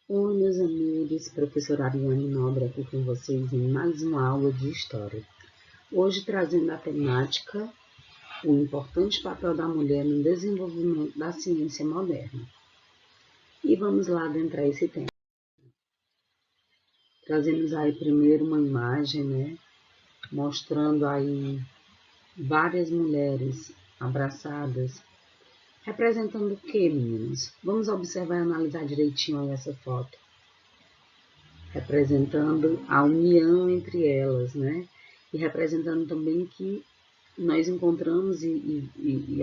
Oi, meus amigos, professora Ariane Nobre aqui com vocês em mais uma aula de História. Hoje trazendo a temática o importante papel da mulher no desenvolvimento da ciência moderna. E vamos lá adentrar esse tema. Trazemos aí primeiro uma imagem, né, mostrando aí várias mulheres abraçadas. Representando o que, meninos? Vamos observar e analisar direitinho aí essa foto. Representando a união entre elas, né? E representando também que nós encontramos e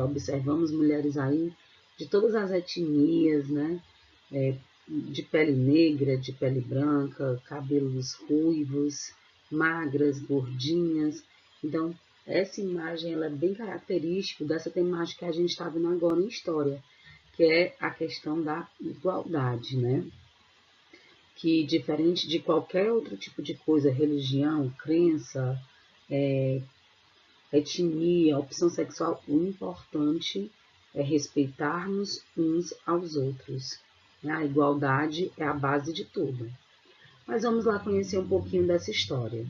observamos mulheres aí de todas as etnias, né? De pele negra, de pele branca, cabelos ruivos, magras, gordinhas. Então, essa imagem ela é bem característica dessa temática que a gente está vendo agora em história, que é a questão da igualdade, né? Que diferente de qualquer outro tipo de coisa, religião, crença, etnia, opção sexual, o importante é respeitarmos uns aos outros. A igualdade é a base de tudo. Mas vamos lá conhecer um pouquinho dessa história.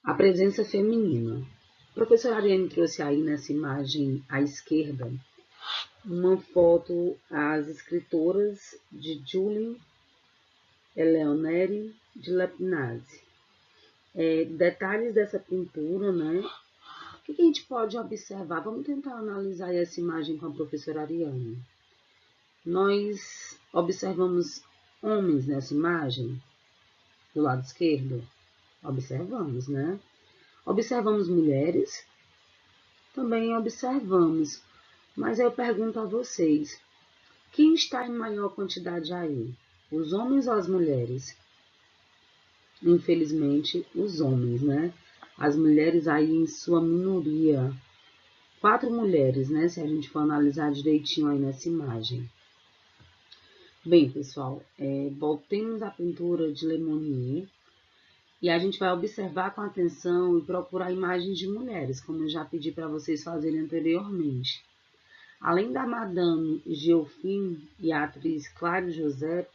A presença feminina. A professora Ariane trouxe aí nessa imagem à esquerda uma foto às escritoras de Julie Eleonore de Lapinazzi. Detalhes dessa pintura, né? O que a gente pode observar? Vamos tentar analisar essa imagem com a professora Ariane. Nós observamos homens nessa imagem, do lado esquerdo? Observamos, né? Observamos mulheres? Também observamos. Mas eu pergunto a vocês, quem está em maior quantidade aí? Os homens ou as mulheres? Infelizmente, os homens, né? As mulheres aí em sua minoria. 4 mulheres, né? Se a gente for analisar direitinho aí nessa imagem. Bem, pessoal, voltemos à pintura de Le Monnier e a gente vai observar com atenção e procurar imagens de mulheres, como eu já pedi para vocês fazerem anteriormente. Além da Madame Geoffrin e a atriz Claire Joseph,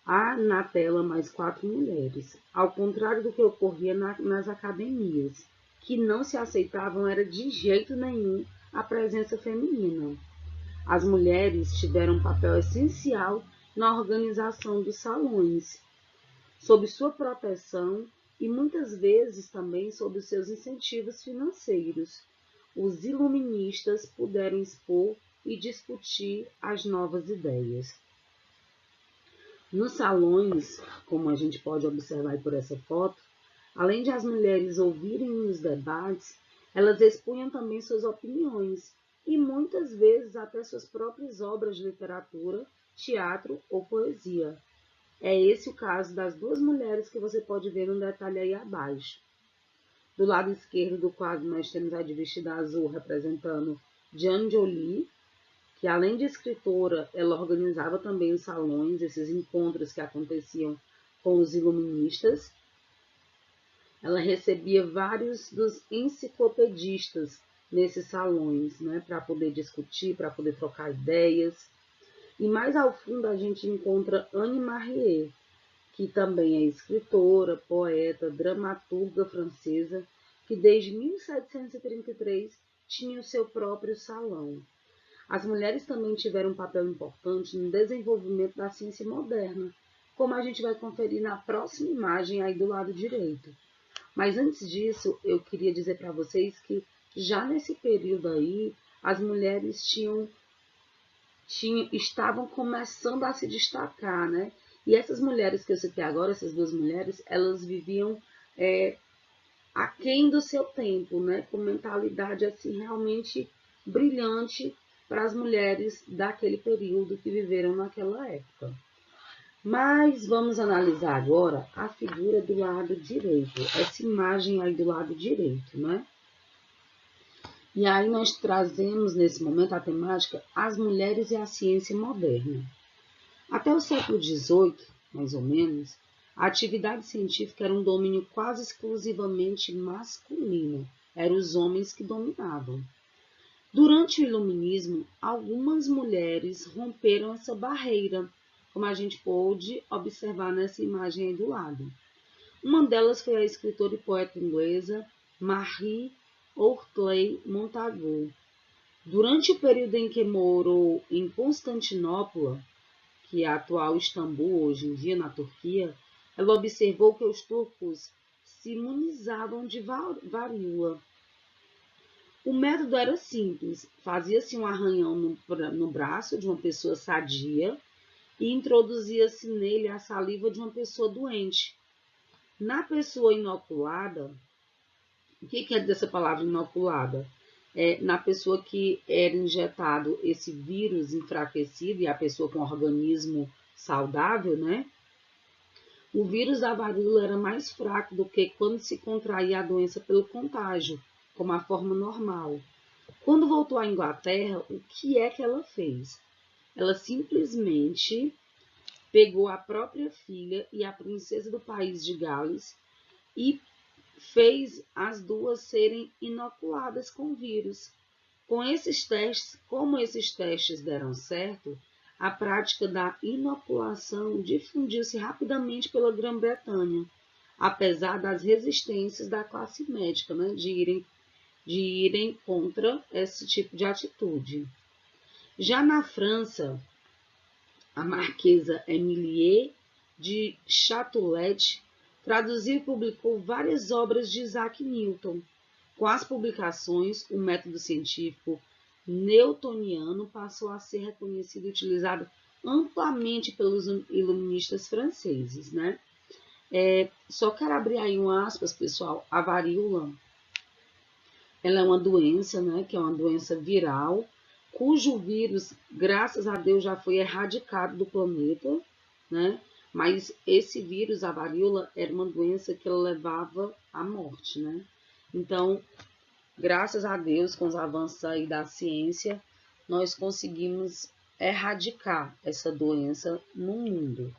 há na tela mais 4 mulheres, ao contrário do que ocorria nas academias, que não se aceitavam era de jeito nenhum a presença feminina. As mulheres tiveram um papel essencial na organização dos salões, sob sua proteção e muitas vezes também sob os seus incentivos financeiros. Os iluministas puderam expor e discutir as novas ideias. Nos salões, como a gente pode observar por essa foto, além de as mulheres ouvirem os debates, elas expunham também suas opiniões e muitas vezes até suas próprias obras de literatura, teatro ou poesia. É esse o caso das 2 mulheres que você pode ver no detalhe aí abaixo. Do lado esquerdo do quadro nós temos a de vestida azul representando Jeanne Joly, que além de escritora, ela organizava também os salões, esses encontros que aconteciam com os iluministas. Ela recebia vários dos enciclopedistas nesses salões, né, para poder discutir, para poder trocar ideias. E mais ao fundo a gente encontra Anne Marrier, que também é escritora, poeta, dramaturga francesa, que desde 1733 tinha o seu próprio salão. As mulheres também tiveram um papel importante no desenvolvimento da ciência moderna, como a gente vai conferir na próxima imagem aí do lado direito. Mas antes disso, eu queria dizer para vocês que já nesse período aí, as mulheres estavam começando a se destacar, né? E essas mulheres que eu citei agora, essas 2 mulheres, elas viviam aquém do seu tempo, né? Com mentalidade assim realmente brilhante para as mulheres daquele período que viveram naquela época. Mas vamos analisar agora a figura do lado direito, essa imagem aí do lado direito, né? E aí nós trazemos nesse momento a temática as mulheres e a ciência moderna. Até o século XVIII, mais ou menos, a atividade científica era um domínio quase exclusivamente masculino, eram os homens que dominavam. Durante o Iluminismo, algumas mulheres romperam essa barreira, como a gente pôde observar nessa imagem aí do lado. Uma delas foi a escritora e poeta inglesa Marie Ortley Montagu. Durante o período em que morou em Constantinopla, que é a atual Istambul, hoje em dia na Turquia, ela observou que os turcos se imunizavam de varíola. O método era simples, fazia-se um arranhão no braço de uma pessoa sadia e introduzia-se nele a saliva de uma pessoa doente. Na pessoa inoculada, o que quer dizer essa palavra inoculada? Na pessoa que era injetado esse vírus enfraquecido e a pessoa com organismo saudável, né? O vírus da varíola era mais fraco do que quando se contraía a doença pelo contágio, como a forma normal. Quando voltou à Inglaterra, o que é que ela fez? Ela simplesmente pegou a própria filha e a princesa do país de Gales e fez as duas serem inoculadas com o vírus. Com esses testes, como esses testes deram certo, a prática da inoculação difundiu-se rapidamente pela Grã-Bretanha, apesar das resistências da classe médica, né, de irem contra esse tipo de atitude. Já na França, a marquesa Emilie de Châteaulet traduziu e publicou várias obras de Isaac Newton. Com as publicações, o método científico newtoniano passou a ser reconhecido e utilizado amplamente pelos iluministas franceses, né? Só quero abrir aí um aspas, pessoal. A varíola, ela é uma doença, né? Que é uma doença viral, cujo vírus, graças a Deus, já foi erradicado do planeta, né? Mas esse vírus, a varíola, era uma doença que ela levava à morte, né? Então, graças a Deus, com os avanços aí da ciência, nós conseguimos erradicar essa doença no mundo.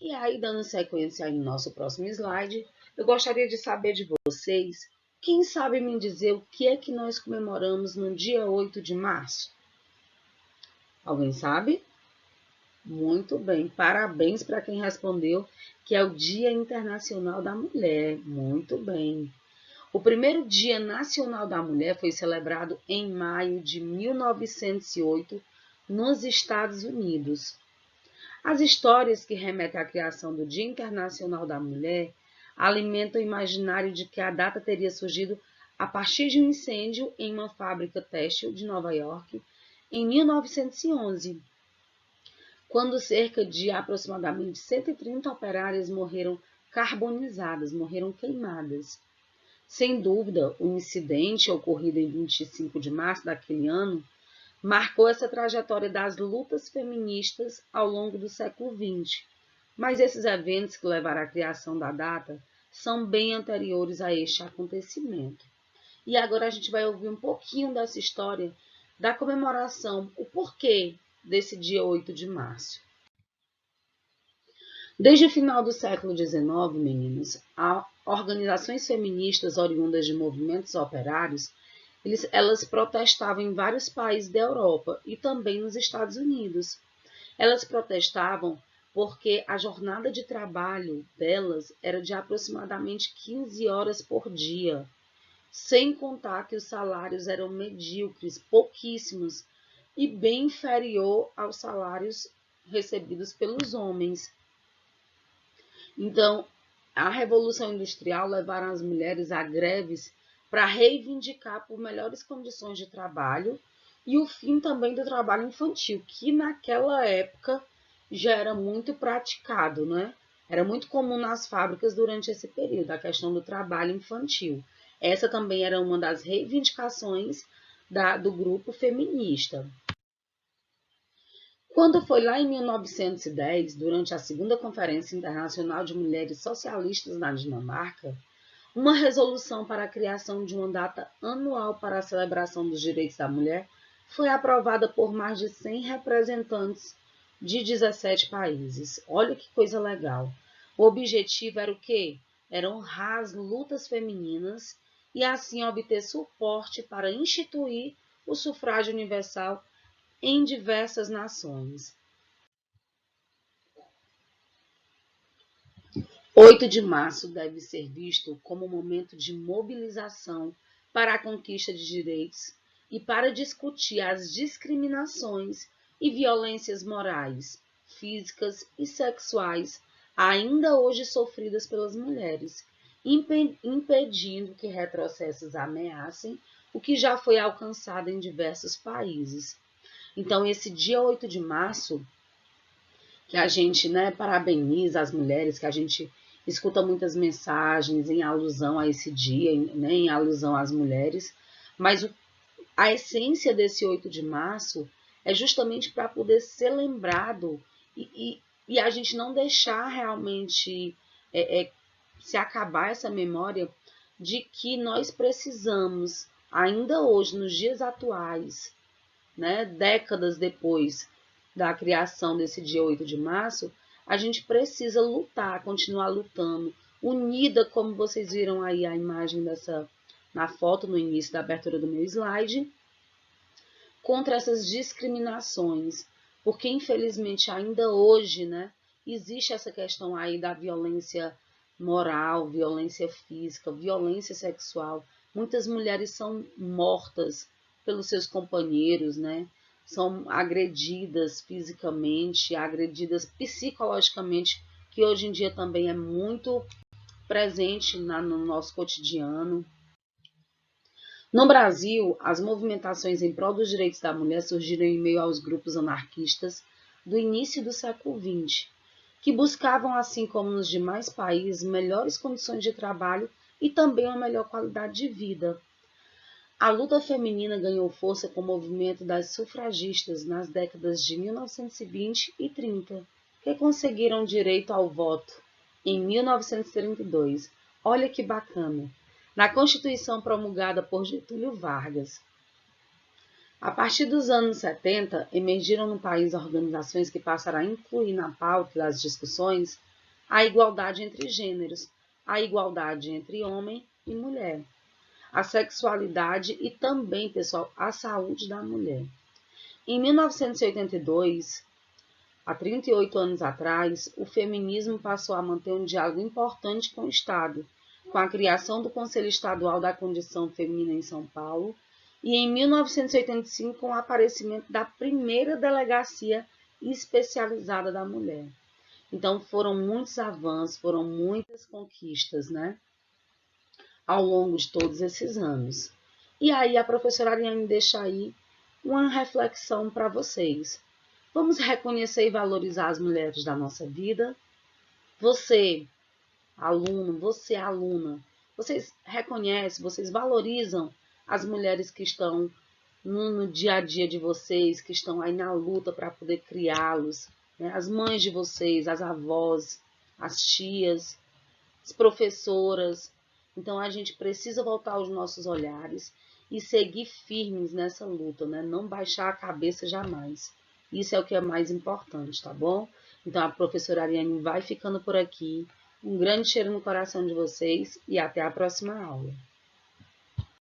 E aí, dando sequência aí no nosso próximo slide, eu gostaria de saber de vocês, quem sabe me dizer o que é que nós comemoramos no dia 8 de março? Alguém sabe? Muito bem, parabéns para quem respondeu, que é o Dia Internacional da Mulher. Muito bem. O primeiro Dia Nacional da Mulher foi celebrado em maio de 1908, nos Estados Unidos. As histórias que remetem à criação do Dia Internacional da Mulher alimentam o imaginário de que a data teria surgido a partir de um incêndio em uma fábrica têxtil de Nova York em 1911, quando cerca de aproximadamente 130 operárias morreram carbonizadas, morreram queimadas. Sem dúvida, o incidente ocorrido em 25 de março daquele ano marcou essa trajetória das lutas feministas ao longo do século XX. Mas esses eventos que levaram à criação da data são bem anteriores a este acontecimento. E agora a gente vai ouvir um pouquinho dessa história da comemoração, o porquê desse dia 8 de março. Desde o final do século XIX, meninos, organizações feministas oriundas de movimentos operários, elas protestavam em vários países da Europa e também nos Estados Unidos. Elas protestavam porque a jornada de trabalho delas era de aproximadamente 15 horas por dia, sem contar que os salários eram medíocres, pouquíssimos, e bem inferior aos salários recebidos pelos homens. Então, a Revolução Industrial levaram as mulheres a greves para reivindicar por melhores condições de trabalho e o fim também do trabalho infantil, que naquela época já era muito praticado, né? Era muito comum nas fábricas durante esse período, a questão do trabalho infantil. Essa também era uma das reivindicações do grupo feminista. Quando foi lá em 1910, durante a Segunda Conferência Internacional de Mulheres Socialistas na Dinamarca, uma resolução para a criação de uma data anual para a celebração dos direitos da mulher foi aprovada por mais de 100 representantes de 17 países. Olha que coisa legal. O objetivo era o quê? Era honrar as lutas femininas e assim obter suporte para instituir o sufrágio universal em diversas nações. 8 de março deve ser visto como um momento de mobilização para a conquista de direitos e para discutir as discriminações e violências morais, físicas e sexuais ainda hoje sofridas pelas mulheres, impedindo que retrocessos ameacem o que já foi alcançado em diversos países. Então, esse dia 8 de março, que a gente, parabeniza as mulheres, que a gente escuta muitas mensagens em alusão a esse dia, em alusão às mulheres, mas a essência desse 8 de março é justamente para poder ser lembrado e a gente não deixar realmente se acabar essa memória de que nós precisamos, ainda hoje, nos dias atuais, décadas depois da criação desse dia 8 de março, a gente precisa lutar, continuar lutando, unida, como vocês viram aí a imagem na foto no início da abertura do meu slide, contra essas discriminações, porque infelizmente ainda hoje, existe essa questão aí da violência moral, violência física, violência sexual. Muitas mulheres são mortas pelos seus companheiros, são agredidas fisicamente, agredidas psicologicamente, que hoje em dia também é muito presente no nosso cotidiano. No Brasil, as movimentações em prol dos direitos da mulher surgiram em meio aos grupos anarquistas do início do século XX, que buscavam, assim como nos demais países, melhores condições de trabalho e também uma melhor qualidade de vida. A luta feminina ganhou força com o movimento das sufragistas nas décadas de 1920 e 30, que conseguiram direito ao voto em 1932. Olha que bacana! Na Constituição promulgada por Getúlio Vargas. A partir dos anos 70, emergiram no país organizações que passaram a incluir na pauta das discussões a igualdade entre gêneros, a igualdade entre homem e mulher, a sexualidade e também, pessoal, a saúde da mulher. Em 1982, há 38 anos atrás, o feminismo passou a manter um diálogo importante com o Estado, com a criação do Conselho Estadual da Condição Feminina em São Paulo, e em 1985 com o aparecimento da primeira delegacia especializada da mulher. Então foram muitos avanços, foram muitas conquistas, ao longo de todos esses anos. E aí a professora Ariane deixa aí uma reflexão para vocês. Vamos reconhecer e valorizar as mulheres da nossa vida? Você, aluno, você, aluna, vocês reconhecem, vocês valorizam as mulheres que estão no dia a dia de vocês, que estão aí na luta para poder criá-los, as mães de vocês, as avós, as tias, as professoras. Então a gente precisa voltar os nossos olhares e seguir firmes nessa luta, não baixar a cabeça jamais. Isso é o que é mais importante, tá bom? Então a professora Ariane vai ficando por aqui. Um grande cheiro no coração de vocês e até a próxima aula.